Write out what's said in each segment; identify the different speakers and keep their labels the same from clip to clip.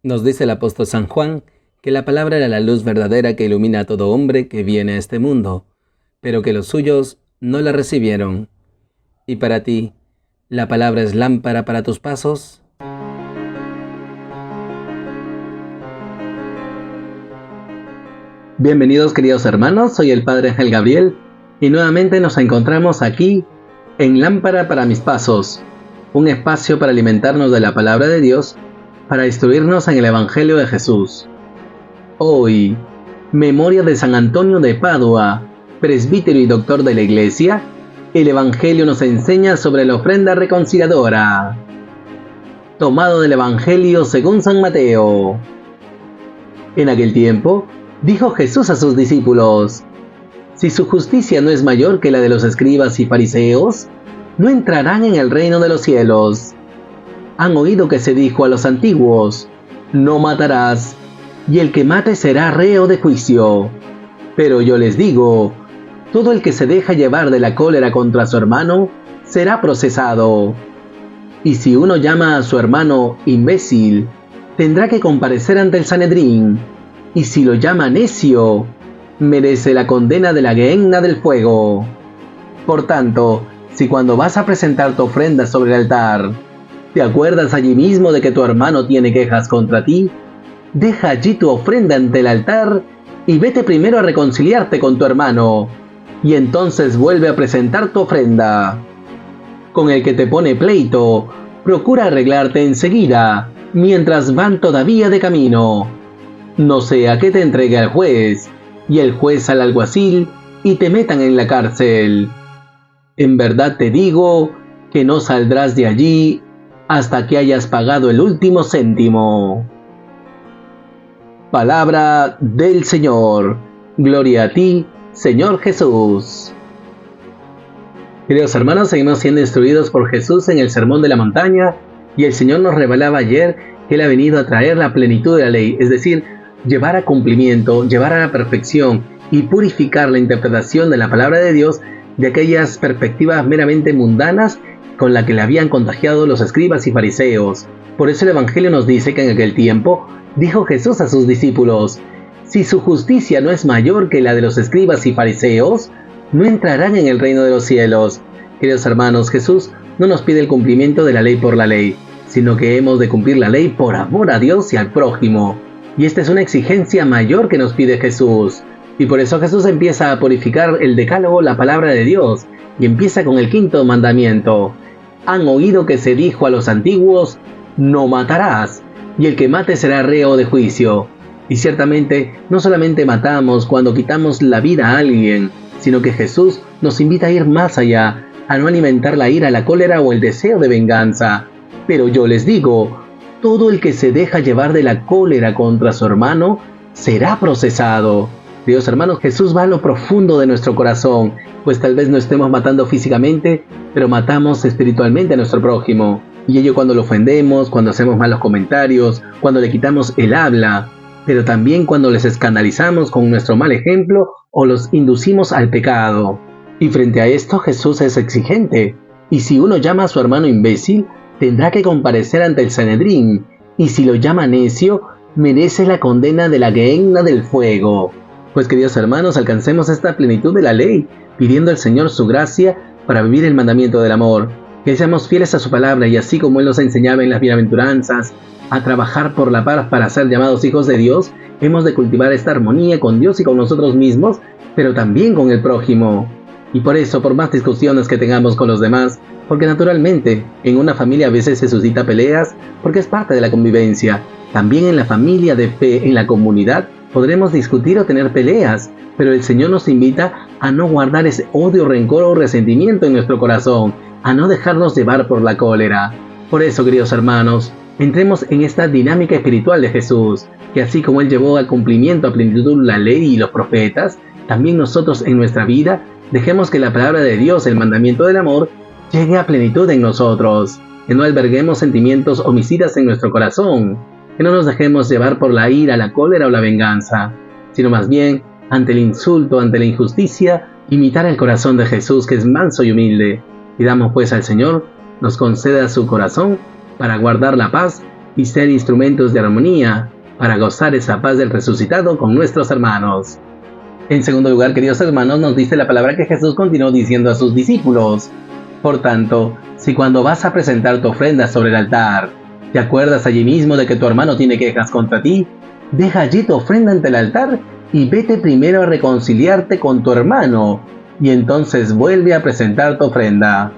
Speaker 1: Nos dice el apóstol San Juan que la palabra era la luz verdadera que ilumina a todo hombre que viene a este mundo, pero que los suyos no la recibieron. ¿Y para ti, la palabra es lámpara para tus pasos? Bienvenidos, queridos hermanos, soy el Padre Ángel Gabriel y nuevamente nos encontramos aquí en Lámpara para mis pasos, un espacio para alimentarnos de la palabra de Dios, para instruirnos en el Evangelio de Jesús. Hoy, memoria de San Antonio de Padua, presbítero y doctor de la Iglesia. El Evangelio nos enseña sobre la ofrenda reconciliadora. Tomado del Evangelio según San Mateo. En aquel tiempo, dijo Jesús a sus discípulos: si su justicia no es mayor que la de los escribas y fariseos, no entrarán en el reino de los cielos. Han oído que se dijo a los antiguos: no matarás, y el que mate será reo de juicio. Pero yo les digo, todo el que se deja llevar de la cólera contra su hermano será procesado. Y si uno llama a su hermano imbécil, tendrá que comparecer ante el Sanedrín, y si lo llama necio, merece la condena de la gehenna del fuego. Por tanto, si cuando vas a presentar tu ofrenda sobre el altar, te acuerdas allí mismo de que tu hermano tiene quejas contra ti, deja allí tu ofrenda ante el altar y vete primero a reconciliarte con tu hermano, y entonces vuelve a presentar tu ofrenda. Con el que te pone pleito, procura arreglarte enseguida, mientras van todavía de camino. No sea que te entregue al juez, y el juez al alguacil, y te metan en la cárcel. En verdad te digo que no saldrás de allí hasta que hayas pagado el último céntimo. Palabra del Señor. Gloria a ti, Señor Jesús. Queridos hermanos, seguimos siendo instruidos por Jesús en el Sermón de la Montaña, y el Señor nos revelaba ayer que Él ha venido a traer la plenitud de la ley, es decir, llevar a cumplimiento, llevar a la perfección y purificar la interpretación de la palabra de Dios de aquellas perspectivas meramente mundanas con la que le habían contagiado los escribas y fariseos. Por eso el Evangelio nos dice que en aquel tiempo dijo Jesús a sus discípulos: si su justicia no es mayor que la de los escribas y fariseos, no entrarán en el reino de los cielos. Queridos hermanos, Jesús no nos pide el cumplimiento de la ley por la ley, sino que hemos de cumplir la ley por amor a Dios y al prójimo. Y esta es una exigencia mayor que nos pide Jesús. Y por eso Jesús empieza a purificar el decálogo, la palabra de Dios, y empieza con el quinto mandamiento. Han oído que se dijo a los antiguos: no matarás, y el que mate será reo de juicio. Y ciertamente, no solamente matamos cuando quitamos la vida a alguien, sino que Jesús nos invita a ir más allá, a no alimentar la ira, la cólera o el deseo de venganza. Pero yo les digo, todo el que se deja llevar de la cólera contra su hermano será procesado. Dios hermanos, Jesús va a lo profundo de nuestro corazón, pues tal vez no estemos matando físicamente, pero matamos espiritualmente a nuestro prójimo. Y ello cuando lo ofendemos, cuando hacemos malos comentarios, cuando le quitamos el habla, pero también cuando les escandalizamos con nuestro mal ejemplo o los inducimos al pecado. Y frente a esto Jesús es exigente. Y si uno llama a su hermano imbécil, tendrá que comparecer ante el Sanedrín, y si lo llama necio, merece la condena de la gehenna del fuego. Pues queridos hermanos, alcancemos esta plenitud de la ley, pidiendo al Señor su gracia para vivir el mandamiento del amor, que seamos fieles a su palabra y así como Él nos enseñaba en las bienaventuranzas, a trabajar por la paz para ser llamados hijos de Dios, hemos de cultivar esta armonía con Dios y con nosotros mismos, pero también con el prójimo. Y por eso, por más discusiones que tengamos con los demás, porque naturalmente en una familia a veces se suscita peleas, porque es parte de la convivencia, también en la familia de fe, en la comunidad, podremos discutir o tener peleas, pero el Señor nos invita a no guardar ese odio, rencor o resentimiento en nuestro corazón, a no dejarnos llevar por la cólera. Por eso, queridos hermanos, entremos en esta dinámica espiritual de Jesús, que así como Él llevó al cumplimiento a plenitud la ley y los profetas, también nosotros en nuestra vida dejemos que la palabra de Dios, el mandamiento del amor, llegue a plenitud en nosotros, que no alberguemos sentimientos homicidas en nuestro corazón, que no nos dejemos llevar por la ira, la cólera o la venganza, sino más bien, ante el insulto, ante la injusticia, imitar el corazón de Jesús, que es manso y humilde. Pidamos pues al Señor nos conceda su corazón para guardar la paz y ser instrumentos de armonía para gozar esa paz del resucitado con nuestros hermanos. En segundo lugar, queridos hermanos, nos dice la palabra que Jesús continuó diciendo a sus discípulos: por tanto, si cuando vas a presentar tu ofrenda sobre el altar, te acuerdas allí mismo de que tu hermano tiene quejas contra ti, deja allí tu ofrenda ante el altar y vete primero a reconciliarte con tu hermano, y entonces vuelve a presentar tu ofrenda.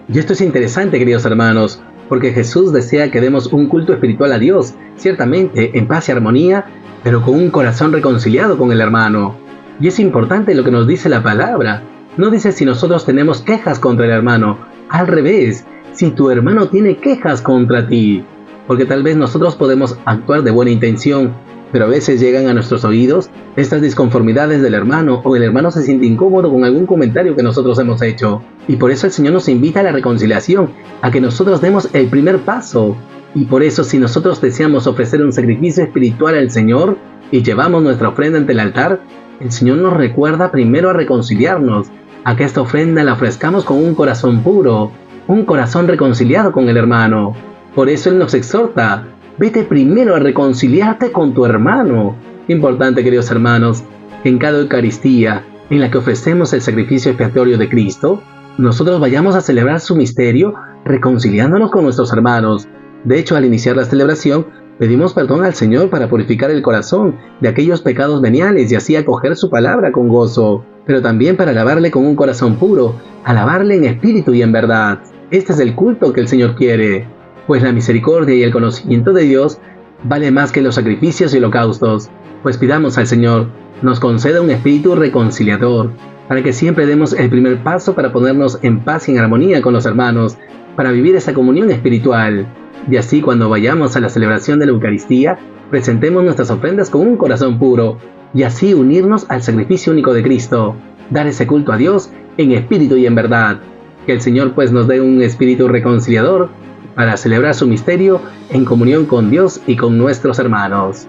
Speaker 1: Y esto es interesante, queridos hermanos, porque Jesús desea que demos un culto espiritual a Dios, ciertamente en paz y armonía, pero con un corazón reconciliado con el hermano. Y es importante lo que nos dice la palabra. No dice si nosotros tenemos quejas contra el hermano, al revés, si tu hermano tiene quejas contra ti. Porque tal vez nosotros podemos actuar de buena intención, pero a veces llegan a nuestros oídos estas disconformidades del hermano, o el hermano se siente incómodo con algún comentario que nosotros hemos hecho. Y por eso el Señor nos invita a la reconciliación, a que nosotros demos el primer paso. Y por eso, si nosotros deseamos ofrecer un sacrificio espiritual al Señor y llevamos nuestra ofrenda ante el altar, el Señor nos recuerda primero a reconciliarnos, a que esta ofrenda la ofrezcamos con un corazón puro, un corazón reconciliado con el hermano. Por eso Él nos exhorta: vete primero a reconciliarte con tu hermano. Importante, queridos hermanos, que en cada Eucaristía en la que ofrecemos el sacrificio expiatorio de Cristo, nosotros vayamos a celebrar su misterio reconciliándonos con nuestros hermanos. De hecho, al iniciar la celebración, pedimos perdón al Señor para purificar el corazón de aquellos pecados veniales y así acoger su palabra con gozo, pero también para alabarle con un corazón puro, alabarle en espíritu y en verdad. Este es el culto que el Señor quiere, pues la misericordia y el conocimiento de Dios vale más que los sacrificios y holocaustos. Pues pidamos al Señor nos conceda un espíritu reconciliador, para que siempre demos el primer paso para ponernos en paz y en armonía con los hermanos, para vivir esa comunión espiritual. Y así, cuando vayamos a la celebración de la Eucaristía, presentemos nuestras ofrendas con un corazón puro, y así unirnos al sacrificio único de Cristo, dar ese culto a Dios en espíritu y en verdad. Que el Señor pues nos dé un espíritu reconciliador para celebrar su misterio en comunión con Dios y con nuestros hermanos.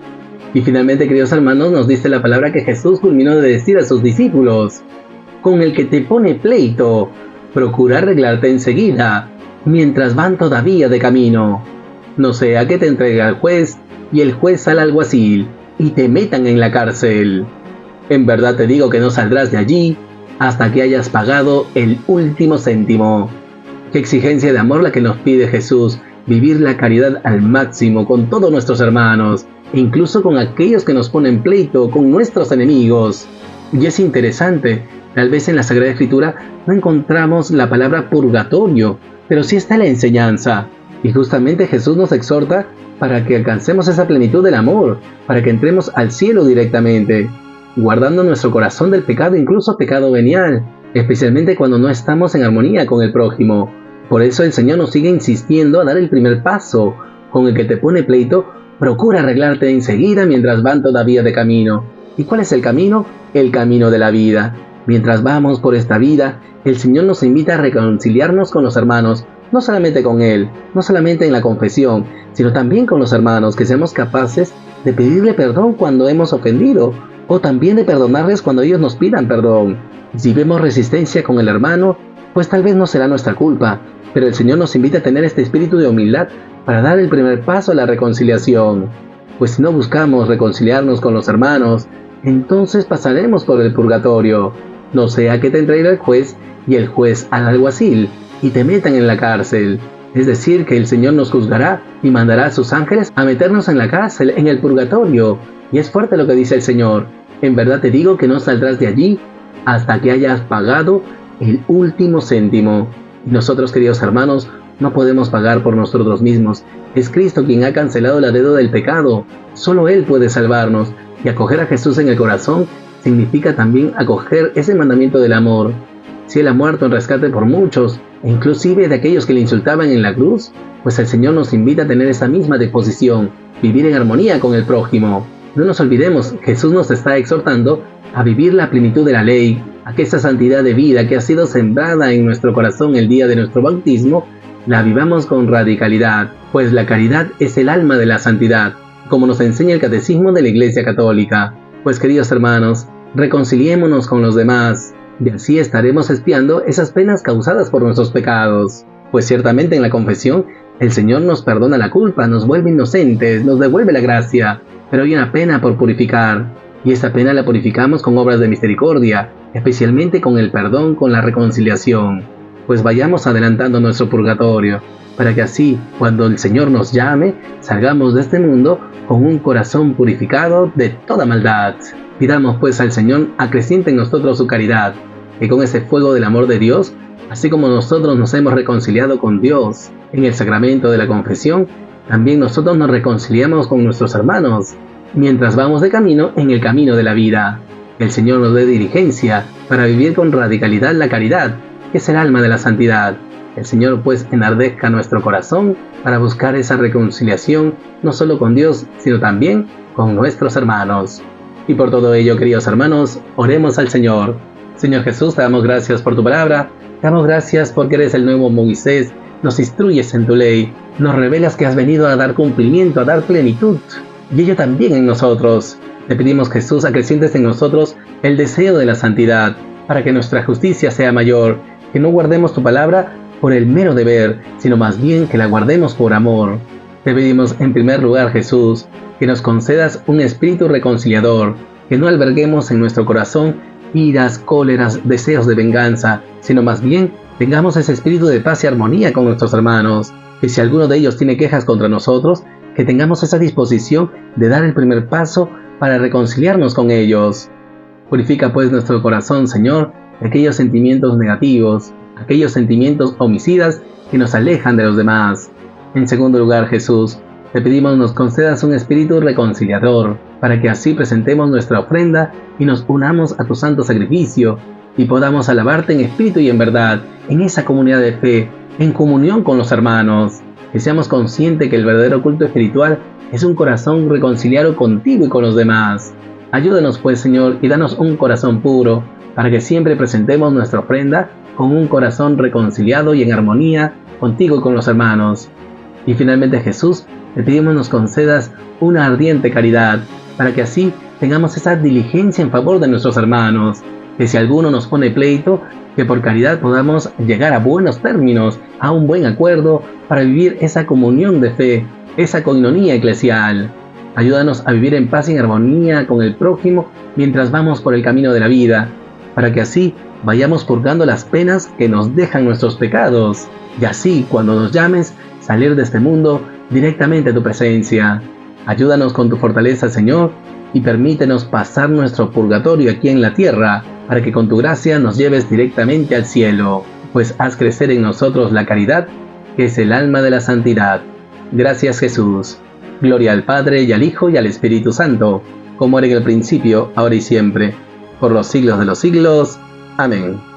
Speaker 1: Y finalmente, queridos hermanos, nos dice la palabra que Jesús culminó de decir a sus discípulos: con el que te pone pleito, procura arreglarte enseguida, mientras van todavía de camino. No sea que te entregue al juez y el juez al alguacil y te metan en la cárcel. En verdad te digo que no saldrás de allí hasta que hayas pagado el último céntimo. Qué exigencia de amor la que nos pide Jesús, vivir la caridad al máximo con todos nuestros hermanos, e incluso con aquellos que nos ponen pleito, con nuestros enemigos. Y es interesante, tal vez en la Sagrada Escritura no encontramos la palabra purgatorio, pero sí está la enseñanza. Y justamente Jesús nos exhorta para que alcancemos esa plenitud del amor, para que entremos al cielo directamente, guardando nuestro corazón del pecado, incluso pecado venial, especialmente cuando no estamos en armonía con el prójimo. Por eso el Señor nos sigue insistiendo a dar el primer paso. Con el que te pone pleito, procura arreglarte enseguida mientras van todavía de camino. ¿Y cuál es el camino? El camino de la vida. Mientras vamos por esta vida, el Señor nos invita a reconciliarnos con los hermanos, no solamente con Él, no solamente en la confesión, sino también con los hermanos, que seamos capaces de pedirle perdón cuando hemos ofendido, o también de perdonarles cuando ellos nos pidan perdón. Si vemos resistencia con el hermano, pues tal vez no será nuestra culpa, pero el Señor nos invita a tener este espíritu de humildad para dar el primer paso a la reconciliación. Pues si no buscamos reconciliarnos con los hermanos, entonces pasaremos por el purgatorio. No sea que te entregue el juez y el juez al alguacil y te metan en la cárcel. Es decir, que el Señor nos juzgará y mandará a sus ángeles a meternos en la cárcel, en el purgatorio. Y es fuerte lo que dice el Señor. En verdad te digo que no saldrás de allí hasta que hayas pagado el último céntimo. Y nosotros, queridos hermanos, no podemos pagar por nosotros mismos. Es Cristo quien ha cancelado la deuda del pecado. Solo Él puede salvarnos. Y acoger a Jesús en el corazón significa también acoger ese mandamiento del amor. Si Él ha muerto en rescate por muchos, e inclusive de aquellos que le insultaban en la cruz, pues el Señor nos invita a tener esa misma disposición, vivir en armonía con el prójimo. No nos olvidemos, Jesús nos está exhortando a vivir la plenitud de la ley, a que esa santidad de vida que ha sido sembrada en nuestro corazón el día de nuestro bautismo, la vivamos con radicalidad, pues la caridad es el alma de la santidad, como nos enseña el Catecismo de la Iglesia Católica. Pues queridos hermanos, reconciliémonos con los demás, y así estaremos expiando esas penas causadas por nuestros pecados. Pues ciertamente en la confesión, El Señor nos perdona la culpa, nos vuelve inocentes, nos devuelve la gracia, pero hay una pena por purificar, y esa pena la purificamos con obras de misericordia, especialmente con el perdón, con la reconciliación. Pues vayamos adelantando nuestro purgatorio, para que así, cuando el Señor nos llame, salgamos de este mundo con un corazón purificado de toda maldad. Pidamos pues al Señor acreciente en nosotros su caridad, que con ese fuego del amor de Dios, así como nosotros nos hemos reconciliado con Dios en el sacramento de la confesión, también nosotros nos reconciliamos con nuestros hermanos, mientras vamos de camino en el camino de la vida. Que el Señor nos dé diligencia para vivir con radicalidad la caridad, que es el alma de la santidad. El Señor pues enardezca nuestro corazón para buscar esa reconciliación no solo con Dios, sino también con nuestros hermanos. Y por todo ello, queridos hermanos, oremos al Señor. Señor Jesús, te damos gracias por tu palabra, te damos gracias porque eres el nuevo Moisés, nos instruyes en tu ley, nos revelas que has venido a dar cumplimiento, a dar plenitud, y ello también en nosotros. Te pedimos, Jesús, acrecientes en nosotros el deseo de la santidad, para que nuestra justicia sea mayor, que no guardemos tu palabra por el mero deber, sino más bien que la guardemos por amor. Te pedimos en primer lugar, Jesús, que nos concedas un espíritu reconciliador, que no alberguemos en nuestro corazón iras, cóleras, deseos de venganza, sino más bien tengamos ese espíritu de paz y armonía con nuestros hermanos, que si alguno de ellos tiene quejas contra nosotros, que tengamos esa disposición de dar el primer paso para reconciliarnos con ellos. Purifica pues nuestro corazón, Señor, de aquellos sentimientos negativos, aquellos sentimientos homicidas que nos alejan de los demás. En segundo lugar, Jesús, te pedimos nos concedas un espíritu reconciliador, para que así presentemos nuestra ofrenda y nos unamos a tu santo sacrificio, y podamos alabarte en espíritu y en verdad, en esa comunidad de fe, en comunión con los hermanos. Que seamos conscientes que el verdadero culto espiritual es un corazón reconciliado contigo y con los demás. Ayúdanos pues, Señor, y danos un corazón puro, para que siempre presentemos nuestra ofrenda con un corazón reconciliado y en armonía contigo y con los hermanos. Y finalmente, Jesús, te pedimos nos concedas una ardiente caridad, para que así tengamos esa diligencia en favor de nuestros hermanos, que si alguno nos pone pleito, que por caridad podamos llegar a buenos términos, a un buen acuerdo, para vivir esa comunión de fe, esa coinonía eclesial. Ayúdanos a vivir en paz y en armonía con el prójimo mientras vamos por el camino de la vida, para que así vayamos purgando las penas que nos dejan nuestros pecados, y así, cuando nos llames, salir de este mundo directamente a tu presencia. Ayúdanos con tu fortaleza, Señor, y permítenos pasar nuestro purgatorio aquí en la tierra, para que con tu gracia nos lleves directamente al cielo, pues haz crecer en nosotros la caridad, que es el alma de la santidad. Gracias, Jesús. Gloria al Padre, y al Hijo, y al Espíritu Santo, como era en el principio, ahora y siempre, por los siglos de los siglos. Amén.